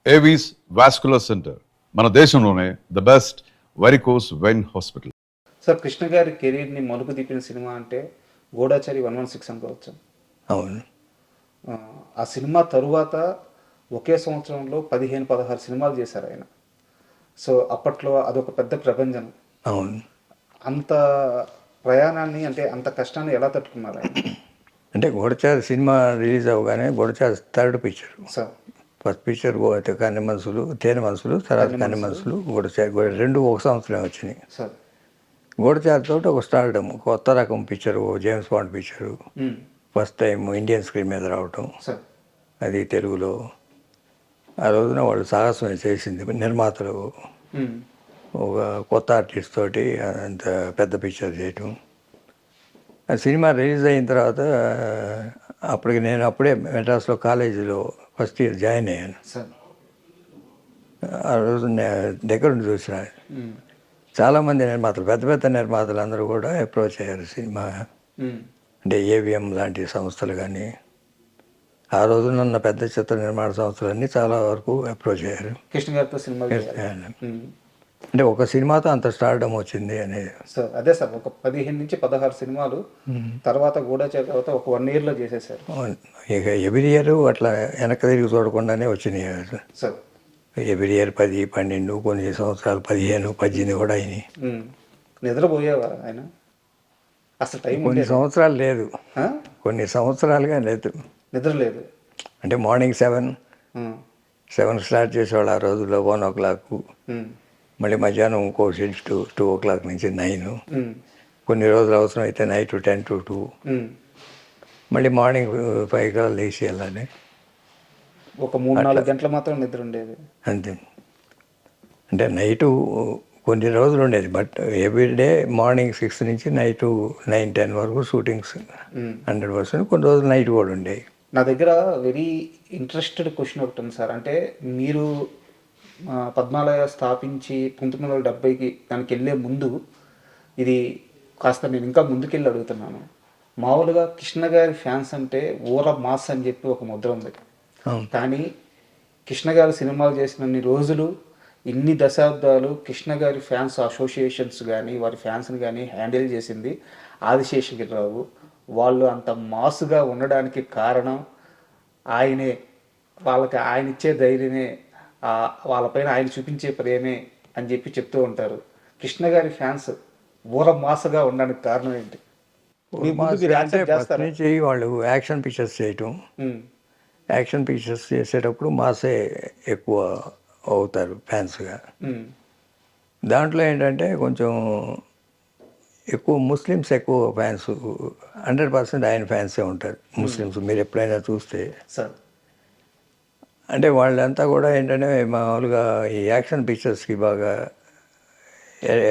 Avis vascular centre మన దేశంలోనే the best varicose vein hospital. Sir Krishna గారి కెరీర్ని మలుపు తిప్పిన సినిమా అంటే గూఢాచారి 116 అనుకోవచ్చు. అవును. ఆ సినిమా తరువాత ఒకే సంవత్సరంలో 15-16 సినిమాలు చేశారు ఆయన. సో అప్పట్లో అదొక పెద్ద ప్రపంచం. అవును. అంత ప్రయాణాన్ని అంటే అంత కష్టాన్ని ఎలా తట్టుకున్నారు ఆయన? అంటే గూఢచారి సినిమా రిలీజ్ అవ్వగానే Goodachari third picture. Sir first picture Kanne Manasulu, తేనె మనసులు, తర్వాత కన్ని మనసులు, గూఢచారి రెండు ఒక సంవత్సరం వచ్చినాయి. సార్ గూఢచారితో ఒక స్టార్డమ్, కొత్త రకం picture, James bond picture, first time Indian screen మీద రావటం, సార్ అది తెలుగులో. ఆ రోజున వాళ్ళు సాహసం చేసింది నిర్మాతలు, ఒక కొత్త ఆర్టిస్ట్ తోటి అంత పెద్ద పిక్చర్ చేయటం. ఆ సినిమా రిలీజ్ అయిన తర్వాత అప్పటికి నేను అప్పుడే మెడ్రాస్లో కాలేజీలో ఫస్ట్ ఇయర్ జాయిన్ అయ్యాను. సార్ ఆ రోజు దగ్గర నుండి చూసిన చాలామంది నిర్మాతలు, పెద్ద పెద్ద నిర్మాతలు అందరూ కూడా అప్రోచ్ అయ్యారు సినిమా. అంటే ఏవిఎం లాంటి సంస్థలు కానీ, ఆ రోజునున్న పెద్ద చిత్ర నిర్మాణ సంస్థలన్నీ చాలా వరకు అప్రోచ్ అయ్యారు. కృష్ణ గారితో సినిమా అంటే ఒక సినిమాతో అంత స్టార్డమ్ వచ్చింది అనేది. సార్ అదే సార్, ఒక 15-16 సినిమాలు తర్వాత గూఢచారి తర్వాత ఒక 1 yearలో చేసేసారు. ఇక ఎవ్రీ ఇయర్ అట్లా వెనక్కి తిరిగి చూడకుండానే వచ్చినాయి సార్. ఎవ్రీ ఇయర్ 10, 12, కొన్ని సంవత్సరాలు 15, 18 కూడా అయినాయి. నిద్రపోయేవారు ఆయన? అసలు టైం కొన్ని సంవత్సరాలు లేదు, కొన్ని సంవత్సరాలుగా లేదు, నిద్ర లేదు. అంటే మార్నింగ్ 7 స్టార్ట్ చేసేవాళ్ళు ఆ రోజుల్లో. 1 o'clock, మళ్ళీ మధ్యాహ్నం ఇంకో షిఫ్ట్ 2 o'clock నుంచి 9, కొన్ని రోజులు అవసరం అయితే నైట్ 10 to 2, మళ్ళీ మార్నింగ్ 5 కల్లా లేచి వెళ్ళాలి. ఒక 3-4 గంటలు మాత్రం నిద్ర ఉండేది అంతే. అంటే నైటు కొన్ని రోజులు ఉండేది, బట్ ఎవ్రీడే మార్నింగ్ 6 నుంచి నైట్ 9-10 వరకు షూటింగ్స్ 100%. కొన్ని రోజులు నైట్ కూడా ఉండేవి. నా దగ్గర వెరీ ఇంట్రెస్టెడ్ క్వశ్చన్ ఒకటి ఉంది సార్. అంటే మీరు పద్మాలయ స్థాపించి 1970కి దానికి వెళ్ళే ముందు, ఇది కాస్త నేను ఇంకా ముందుకెళ్ళి అడుగుతున్నాను. మామూలుగా కృష్ణ గారి ఫ్యాన్స్ అంటే ఊర మాస్ అని చెప్పి ఒక ముద్ర ఉంది. కానీ కృష్ణ గారి సినిమాలు చేసినన్ని రోజులు, ఇన్ని దశాబ్దాలు కృష్ణ గారి ఫ్యాన్స్ అసోసియేషన్స్ కానీ వారి ఫ్యాన్స్ని కానీ హ్యాండిల్ చేసింది ఆదిశేషగిరిరావు. వాళ్ళు అంత మాసుగా ఉండడానికి కారణం ఆయనే. వాళ్ళకి ఆయన ఇచ్చే ధైర్యమే, వాళ్ళపైన ఆయన చూపించే ప్రేమే అని చెప్పి చెప్తూ ఉంటారు. కృష్ణ గారి ఫ్యాన్స్ ఊర మాసగా ఉండడానికి కారణం ఏంటి? వాళ్ళు యాక్షన్ పిక్చర్స్ చేయటం, యాక్షన్ పిక్చర్స్ చేసేటప్పుడు మాసే ఎక్కువ అవుతారు ఫ్యాన్స్గా. దాంట్లో ఏంటంటే కొంచెం ఎక్కువ ముస్లిమ్స్ ఎక్కువ ఫ్యాన్స్, 100% ఆయన ఫ్యాన్సే ఉంటారు ముస్లిమ్స్. మీరు ఎప్పుడైనా చూస్తే సార్, అంటే వాళ్ళంతా కూడా ఏంటంటే మామూలుగా ఈ యాక్షన్ పిక్చర్స్కి బాగా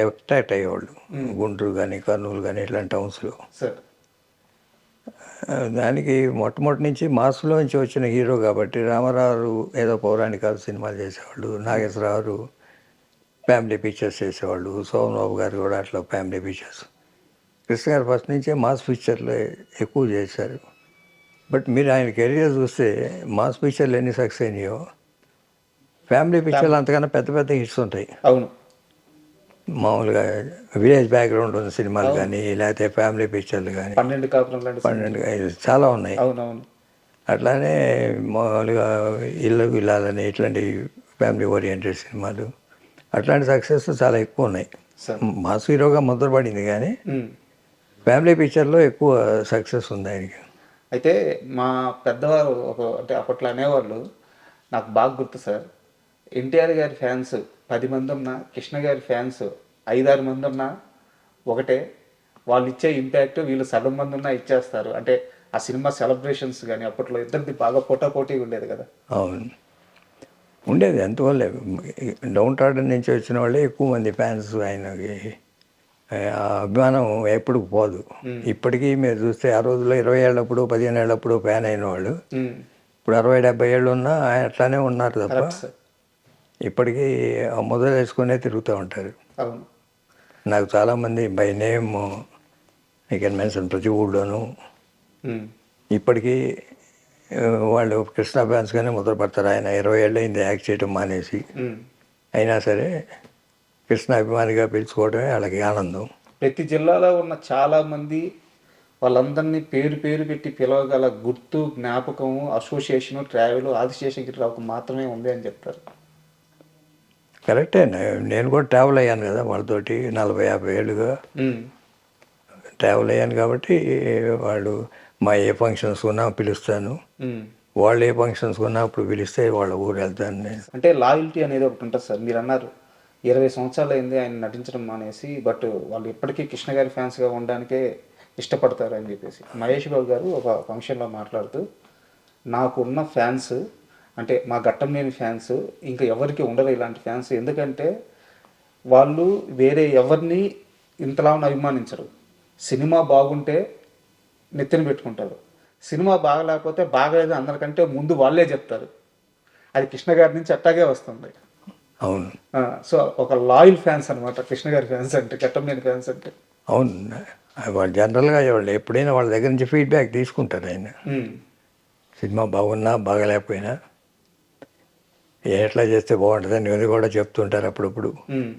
అట్రాక్ట్ అయ్యేవాళ్ళు. గుంటూరు కానీ, కర్నూలు కానీ ఇట్లాంటి టౌన్స్లో. సార్ దానికి మొట్టమొదటి నుంచి మాస్లో నుంచి వచ్చిన హీరో కాబట్టి రామారావు ఏదో పౌరాణికాలు సినిమాలు చేసేవాళ్ళు, నాగేశ్వరరావు ఫ్యామిలీ పిక్చర్స్ చేసేవాళ్ళు, సోమబాబు గారు కూడా అట్లా ఫ్యామిలీ పిక్చర్స్. కృష్ణ గారు ఫస్ట్ నుంచే మాస్ పిక్చర్లు ఎక్కువ చేశారు. బట్ మీరు ఆయన కెరీర్ చూస్తే మాస్ పిక్చర్లు ఎన్ని సక్సెస్ అయినాయో, ఫ్యామిలీ పిక్చర్లు అంతకన్నా పెద్ద పెద్ద హిట్స్ ఉంటాయి. అవును. మామూలుగా విలేజ్ బ్యాక్గ్రౌండ్ ఉన్న సినిమాలు కానీ, లేకపోతే ఫ్యామిలీ పిక్చర్లు కానీ 12 చాలా ఉన్నాయి. అవునవును. అట్లానే మామూలుగా ఇల్లు ఇల్లాలని ఇట్లాంటి ఫ్యామిలీ ఓరియంటెడ్ సినిమాలు, అట్లాంటి సక్సెస్ చాలా ఎక్కువ ఉన్నాయి. మాస్ హీరోగా ముద్రపడింది కానీ ఫ్యామిలీ పిక్చర్లో ఎక్కువ సక్సెస్ ఉంది ఆయనకి. అయితే మా పెద్దవారు అంటే అప్పట్లో అనేవాళ్ళు, నాకు బాగా గుర్తు సార్, ఎన్టీఆర్ గారి ఫ్యాన్స్ 10 మంది ఉన్నా, కృష్ణ గారి ఫ్యాన్స్ 5-6 మంది ఉన్నా ఒకటే, వాళ్ళు ఇచ్చే ఇంపాక్ట్ వీళ్ళు 7 మంది ఉన్నా ఇచ్చేస్తారు. అంటే ఆ సినిమా సెలబ్రేషన్స్ కానీ అప్పట్లో ఇద్దరిది బాగా పోటాపోటీగా ఉండేది కదా. అవును, ఉండేది. అందువల్ల డౌన్ టార్డన్ నుంచి వచ్చిన వాళ్ళే ఎక్కువ మంది ఫ్యాన్స్. ఆయనకి ఆ అభిమానం ఎప్పుడు పోదు. ఇప్పటికీ మీరు చూస్తే ఆ రోజుల్లో 20 ఏళ్ళప్పుడు 15 ఏళ్ళప్పుడు ఫ్యాన్ అయిన వాళ్ళు ఇప్పుడు 60-70 ఏళ్ళు ఉన్నా ఆయన అట్లానే ఉన్నారు తప్ప ఇప్పటికీ మొదలు వేసుకునే తిరుగుతూ ఉంటారు. నాకు చాలామంది by name I can mention ప్రతి ఊళ్ళోనూ ఇప్పటికీ వాళ్ళు కృష్ణ ఫ్యాన్స్గానే ముద్రపడతారు. ఆయన 20 ఏళ్ళు అయింది యాక్ట్ చేయడం మానేసి. ఉమ్. అయినా సరే కృష్ణ అభిమానిగా పిలుచుకోవడమే వాళ్ళకి ఆనందం. ప్రతి జిల్లాలో ఉన్న చాలా మంది వాళ్ళందరినీ పేరు పేరు పెట్టి పిలవగల గుర్తు, జ్ఞాపకము, అసోసియేషను, ట్రావెల్ ఆదిశేషగిరిరావుకు మాత్రమే ఉంది అని చెప్తారు. కరెక్టే. నేను కూడా ట్రావెల్ అయ్యాను కదా వాళ్ళతోటి 40-50 ఏళ్ళుగా ఉమ్. ట్రావెల్ అయ్యాను కాబట్టి వాళ్ళు మా ఏ ఫంక్షన్స్ ఉన్నా పిలుస్తాను. ఉమ్. వాళ్ళు ఏ ఫంక్షన్స్ ఉన్నా అప్పుడు పిలిస్తే వాళ్ళ ఊరు వెళ్తాను నేను. అంటే లాయల్టీ అనేది ఒకటి ఉంటుంది సార్. మీరు అన్నారు 20 సంవత్సరాలు అయింది ఆయన నటించడం మానేసి, బట్ వాళ్ళు ఇప్పటికీ కృష్ణ గారి ఫ్యాన్స్గా ఉండడానికే ఇష్టపడతారు అని చెప్పేసి మహేష్ బాబు గారు ఒక ఫంక్షన్లో మాట్లాడుతూ, నాకున్న ఫ్యాన్స్ అంటే మా ఘట్టంలేని ఫ్యాన్స్ ఇంకా ఎవరికి ఉండరు ఇలాంటి ఫ్యాన్స్. ఎందుకంటే వాళ్ళు వేరే ఎవరిని ఇంతలా అభిమానించరు. సినిమా బాగుంటే నెత్తిన పెట్టుకుంటారు, సినిమా బాగలేకపోతే బాగలేదు అందరికంటే ముందు వాళ్ళే చెప్తారు. అది కృష్ణ గారి నుంచి అట్టాగే వస్తుంది. అవును సో ఒక లాయల్ ఫ్యాన్స్ అనమాట కృష్ణ గారి ఫ్యాన్స్ అంటే, ఘట్టంలేని ఫ్యాన్స్ అంటే. అవును. వాళ్ళు జనరల్గా వాళ్ళు ఎప్పుడైనా వాళ్ళ దగ్గర నుంచి ఫీడ్బ్యాక్ తీసుకుంటారు. ఆయన ఉమ్. సినిమా బాగున్నా బాగలేకపోయినా ఎట్లా చేస్తే బాగుంటుందని అది కూడా చెప్తుంటారు అప్పుడప్పుడు. ఉమ్.